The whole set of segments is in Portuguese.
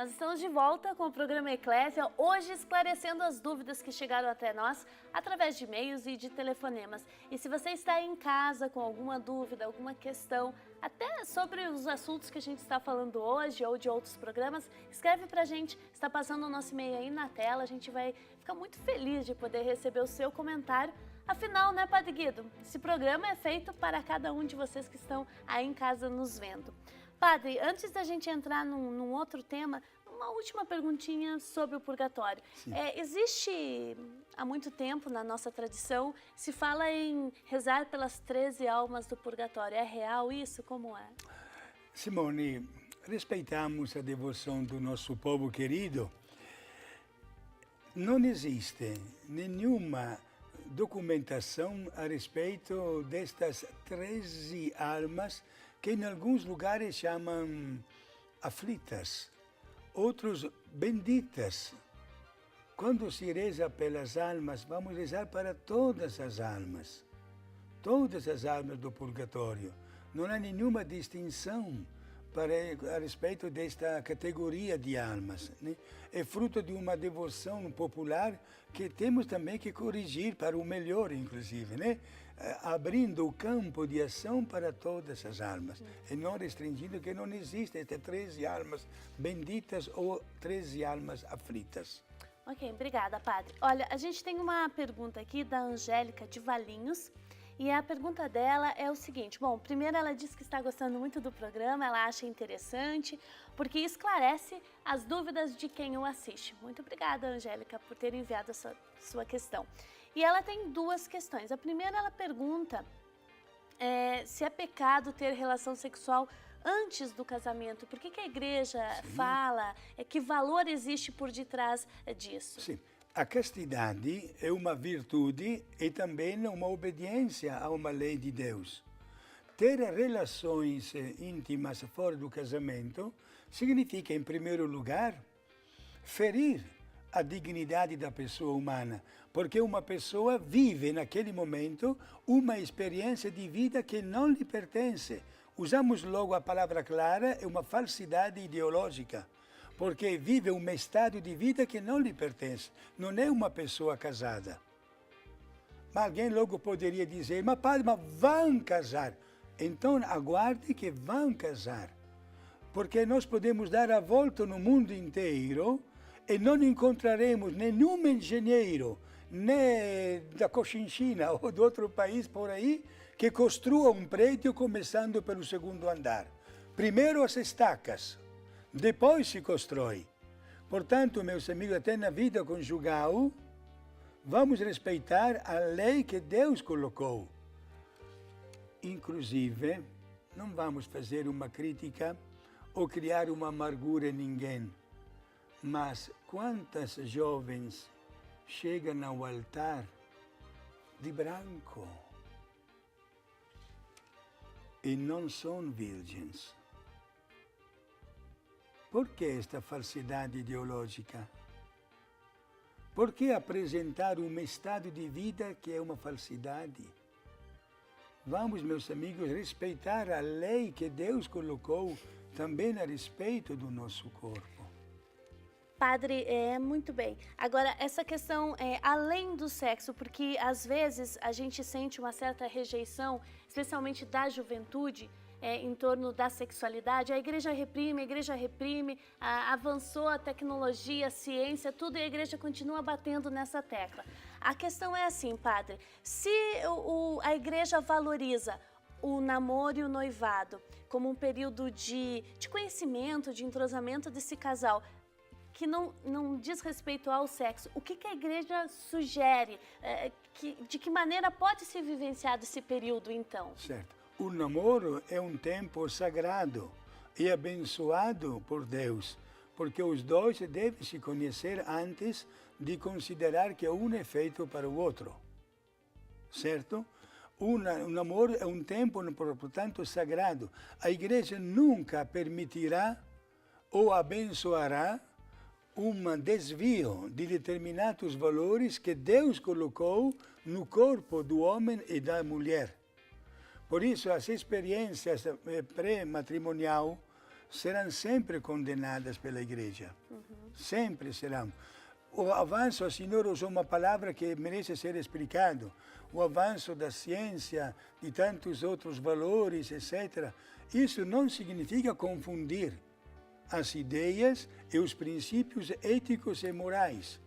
Nós estamos de volta com o programa Eclésia, hoje esclarecendo as dúvidas que chegaram até nós através de e-mails e de telefonemas. E se você está em casa com alguma dúvida, alguma questão, até sobre os assuntos que a gente está falando hoje ou de outros programas, escreve pra gente, está passando o nosso e-mail aí na tela, a gente vai ficar muito feliz de poder receber o seu comentário. Afinal, né, Padre Guido, esse programa é feito para cada um de vocês que estão aí em casa nos vendo. Padre, antes da gente entrar num outro tema, uma última perguntinha sobre o purgatório. Existe há muito tempo na nossa tradição, se fala em rezar pelas 13 almas do purgatório. É real isso? Como é? Simone, respeitamos a devoção do nosso povo querido. Não existe nenhuma documentação a respeito destas 13 almas que em alguns lugares chamam aflitas, outros benditas. Quando se reza pelas almas, vamos rezar para todas as almas do purgatório. Não há nenhuma distinção a respeito desta categoria de almas, né? É fruto de uma devoção popular que temos também que corrigir para o melhor, inclusive, né? Abrindo o campo de ação para todas as almas e não restringindo que não existem estas 13 almas benditas ou 13 almas aflitas. Ok, obrigada, Padre. Olha, a gente tem uma pergunta aqui da Angélica de Valinhos. E a pergunta dela é o seguinte, bom, primeiro ela diz que está gostando muito do programa, ela acha interessante, porque esclarece as dúvidas de quem o assiste. Muito obrigada, Angélica, por ter enviado a sua questão. E ela tem duas questões. A primeira, ela pergunta se é pecado ter relação sexual antes do casamento. Por que a igreja fala? Que valor existe por detrás disso? Sim. A castidade é uma virtude e também uma obediência a uma lei de Deus. Ter relações íntimas fora do casamento significa, em primeiro lugar, ferir a dignidade da pessoa humana, porque uma pessoa vive naquele momento uma experiência de vida que não lhe pertence. Usamos logo a palavra clara, é uma falsidade ideológica, porque vive um estado de vida que não lhe pertence, não é uma pessoa casada. Mas alguém logo poderia dizer, mas padre, mas vão casar. Então aguarde que vão casar, porque nós podemos dar a volta no mundo inteiro e não encontraremos nenhum engenheiro, nem da Cochinchina ou de outro país por aí, que construa um prédio começando pelo segundo andar. Primeiro as estacas, depois se constrói. Portanto, meus amigos, até na vida conjugal, vamos respeitar a lei que Deus colocou. Inclusive, não vamos fazer uma crítica ou criar uma amargura em ninguém. Mas quantas jovens chegam ao altar de branco e não são virgens? Por que esta falsidade ideológica? Por que apresentar um estado de vida que é uma falsidade? Vamos, meus amigos, respeitar a lei que Deus colocou também a respeito do nosso corpo. Padre, muito bem. Agora, essa questão além do sexo, porque às vezes a gente sente uma certa rejeição, especialmente da juventude, em torno da sexualidade. A igreja reprime, avançou a tecnologia, a ciência, tudo, e a igreja continua batendo nessa tecla. A questão é assim, padre, se a igreja valoriza o namoro e o noivado como um período de conhecimento, de entrosamento desse casal, que não diz respeito ao sexo, o que a igreja sugere? De que maneira pode ser vivenciado esse período, então? Certo. O namoro é um tempo sagrado e abençoado por Deus, porque os dois devem se conhecer antes de considerar que um é feito para o outro, certo? O namoro é um tempo, portanto, sagrado. A igreja nunca permitirá ou abençoará um desvio de determinados valores que Deus colocou no corpo do homem e da mulher. Por isso, as experiências pré-matrimonial serão sempre condenadas pela igreja. Sempre serão. O avanço, o Senhor usou uma palavra que merece ser explicado. O avanço da ciência, de tantos outros valores, etc. Isso não significa confundir as ideias e os princípios éticos e morais.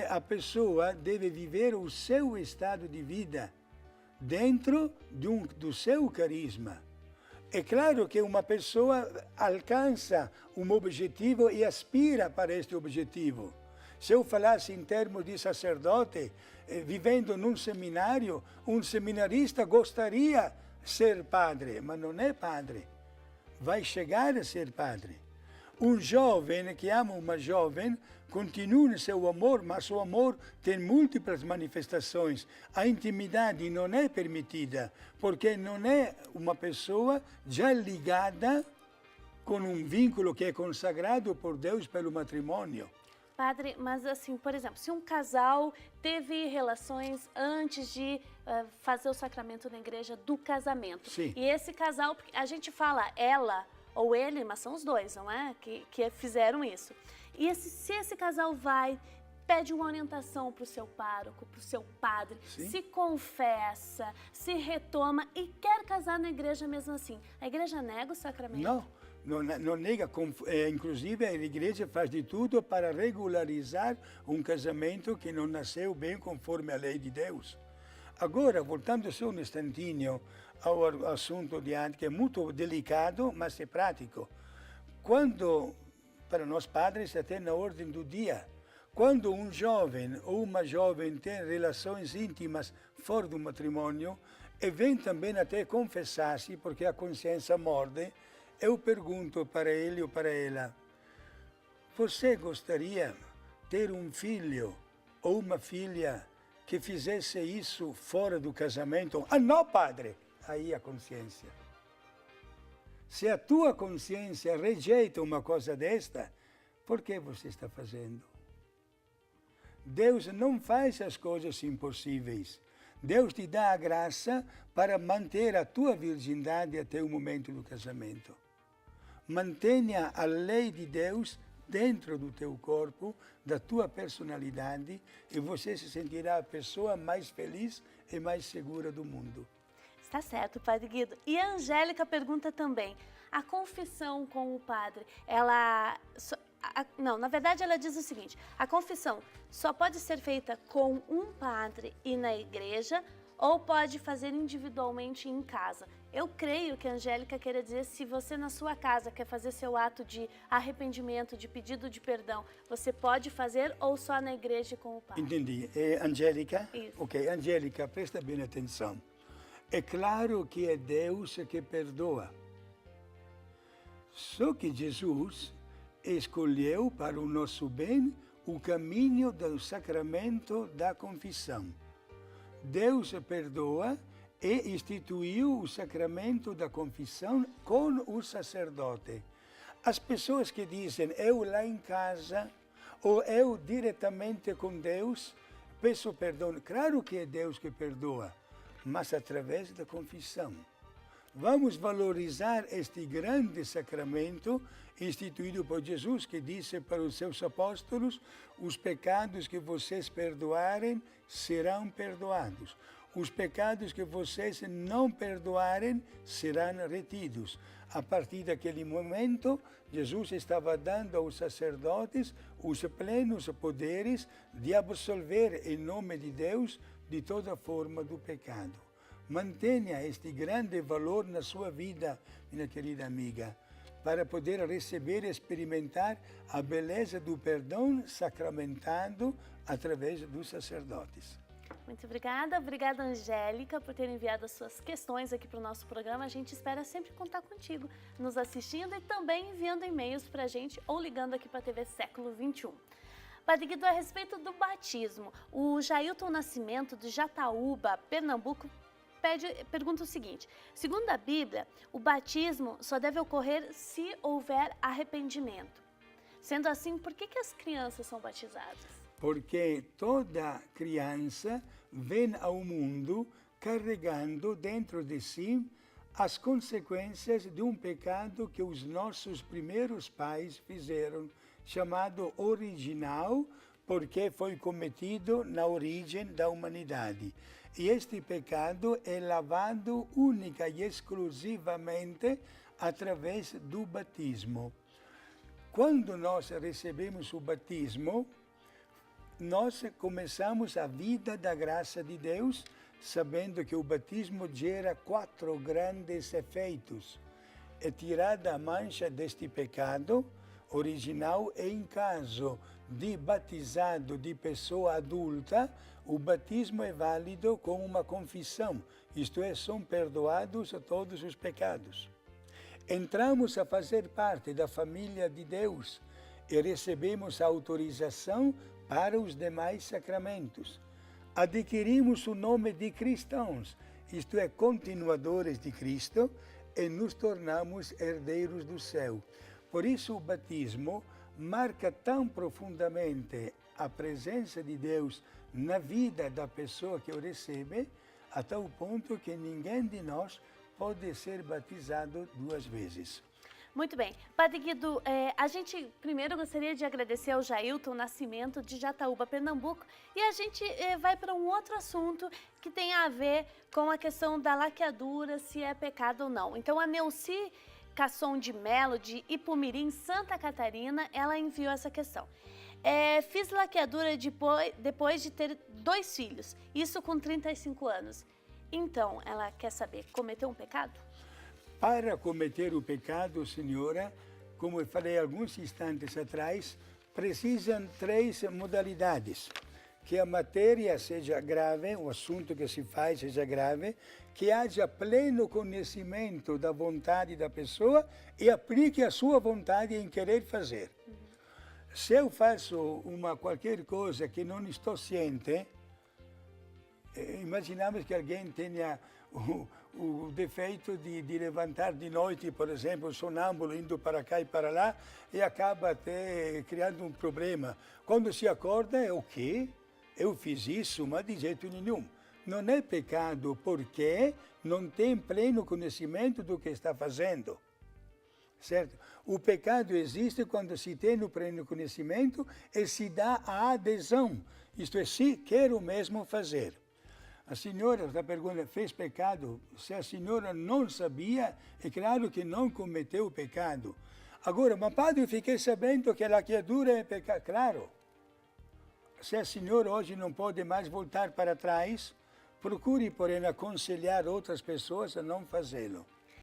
A pessoa deve viver o seu estado de vida dentro do seu carisma. É claro que uma pessoa alcança um objetivo e aspira para este objetivo. Se eu falasse em termos de sacerdote, vivendo num seminário, um seminarista gostaria de ser padre, mas não é padre. Vai chegar a ser padre. Um jovem que ama uma jovem continua no seu amor, mas o amor tem múltiplas manifestações. A intimidade não é permitida, porque não é uma pessoa já ligada com um vínculo que é consagrado por Deus pelo matrimônio. Padre, mas assim, por exemplo, se um casal teve relações antes de fazer o sacramento na igreja do casamento, Sim. E esse casal, a gente fala ela ou ele, mas são os dois, não é? Que fizeram isso. E se esse casal vai, pede uma orientação para o seu pároco, para o seu padre, Sim. se confessa, se retoma e quer casar na igreja mesmo assim, a igreja nega o sacramento? Não nega. Inclusive, a igreja faz de tudo para regularizar um casamento que não nasceu bem conforme a lei de Deus. Agora, voltando só um instantinho ao assunto de antes, que é muito delicado, mas é prático. Quando, para nós padres, até na ordem do dia, quando um jovem ou uma jovem tem relações íntimas fora do matrimônio e vem também até confessar-se, porque a consciência morde, eu pergunto para ele ou para ela: você gostaria de ter um filho ou uma filha que fizesse isso fora do casamento? Ah, não, padre! Aí a consciência. Se a tua consciência rejeita uma coisa desta, por que você está fazendo? Deus não faz as coisas impossíveis. Deus te dá a graça para manter a tua virgindade até o momento do casamento. Mantenha a lei de Deus dentro do teu corpo, da tua personalidade, e você se sentirá a pessoa mais feliz e mais segura do mundo. Está certo, Padre Guido. E a Angélica pergunta também, a confissão com o padre, não, na verdade ela diz o seguinte, a confissão só pode ser feita com um padre e na igreja, ou pode fazer individualmente em casa? Eu creio que a Angélica queira dizer, se você na sua casa quer fazer seu ato de arrependimento, de pedido de perdão, você pode fazer ou só na igreja com o padre? Entendi. É Angélica? Isso. Ok, Angélica, presta bem atenção. É claro que é Deus que perdoa. Só que Jesus escolheu para o nosso bem o caminho do sacramento da confissão. Deus perdoa e instituiu o sacramento da confissão com o sacerdote. As pessoas que dizem, eu lá em casa, ou eu diretamente com Deus, peço perdão. Claro que é Deus que perdoa, mas através da confissão. Vamos valorizar este grande sacramento instituído por Jesus, que disse para os seus apóstolos, os pecados que vocês perdoarem serão perdoados. Os pecados que vocês não perdoarem serão retidos. A partir daquele momento, Jesus estava dando aos sacerdotes os plenos poderes de absolver em nome de Deus de toda forma do pecado. Mantenha este grande valor na sua vida, minha querida amiga, para poder receber e experimentar a beleza do perdão sacramentado através dos sacerdotes. Muito obrigada. Obrigada, Angélica, por ter enviado as suas questões aqui para o nosso programa. A gente espera sempre contar contigo, nos assistindo e também enviando e-mails para a gente ou ligando aqui para a TV Século XXI. Padre Guido, a respeito do batismo, o Jailton Nascimento, de Jataúba, Pernambuco, pergunta o seguinte: segundo a Bíblia, o batismo só deve ocorrer se houver arrependimento. Sendo assim, por que as crianças são batizadas? Porque toda criança vem ao mundo carregando dentro de si as consequências de um pecado que os nossos primeiros pais fizeram, chamado original, porque foi cometido na origem da humanidade. E este pecado é lavado única e exclusivamente através do batismo. Quando nós recebemos o batismo, nós começamos a vida da graça de Deus, sabendo que o batismo gera 4 grandes efeitos. É tirada a mancha deste pecado original e, em caso de batizado de pessoa adulta, o batismo é válido como uma confissão, isto é, são perdoados todos os pecados. Entramos a fazer parte da família de Deus e recebemos a autorização para os demais sacramentos. Adquirimos o nome de cristãos, isto é, continuadores de Cristo, e nos tornamos herdeiros do céu. Por isso o batismo marca tão profundamente a presença de Deus na vida da pessoa que o recebe, a tal ponto que ninguém de nós pode ser batizado 2 vezes. Muito bem. Padre Guido, a gente primeiro gostaria de agradecer ao Jailton Nascimento, de Jataúba, Pernambuco, e a gente vai para um outro assunto que tem a ver com a questão da laqueadura, se é pecado ou não. Então, a Neuci Casson de Melo, de Ipumirim, Santa Catarina, ela enviou essa questão. Fiz laqueadura depois de ter 2 filhos, isso com 35 anos. Então, ela quer saber, cometeu um pecado? Para cometer o pecado, senhora, como eu falei alguns instantes atrás, precisam 3 modalidades. Que a matéria seja grave, o assunto que se faz seja grave, que haja pleno conhecimento da vontade da pessoa e aplique a sua vontade em querer fazer. Se eu faço qualquer coisa que não estou ciente, imaginamos que alguém tenha o defeito de levantar de noite, por exemplo, sonâmbulo, indo para cá e para lá, e acaba até criando um problema. Quando se acorda, é o quê? Eu fiz isso, mas de jeito nenhum. Não é pecado porque não tem pleno conhecimento do que está fazendo. Certo? O pecado existe quando se tem o pleno conhecimento e se dá a adesão. Isto é, se quero mesmo fazer. A senhora está perguntando, fez pecado? Se a senhora não sabia, é claro que não cometeu pecado. Agora, mas padre, eu fiquei sabendo que a laqueadura é pecado. Claro. Se a senhora hoje não pode mais voltar para trás, procure, porém, aconselhar outras pessoas a não fazê-lo.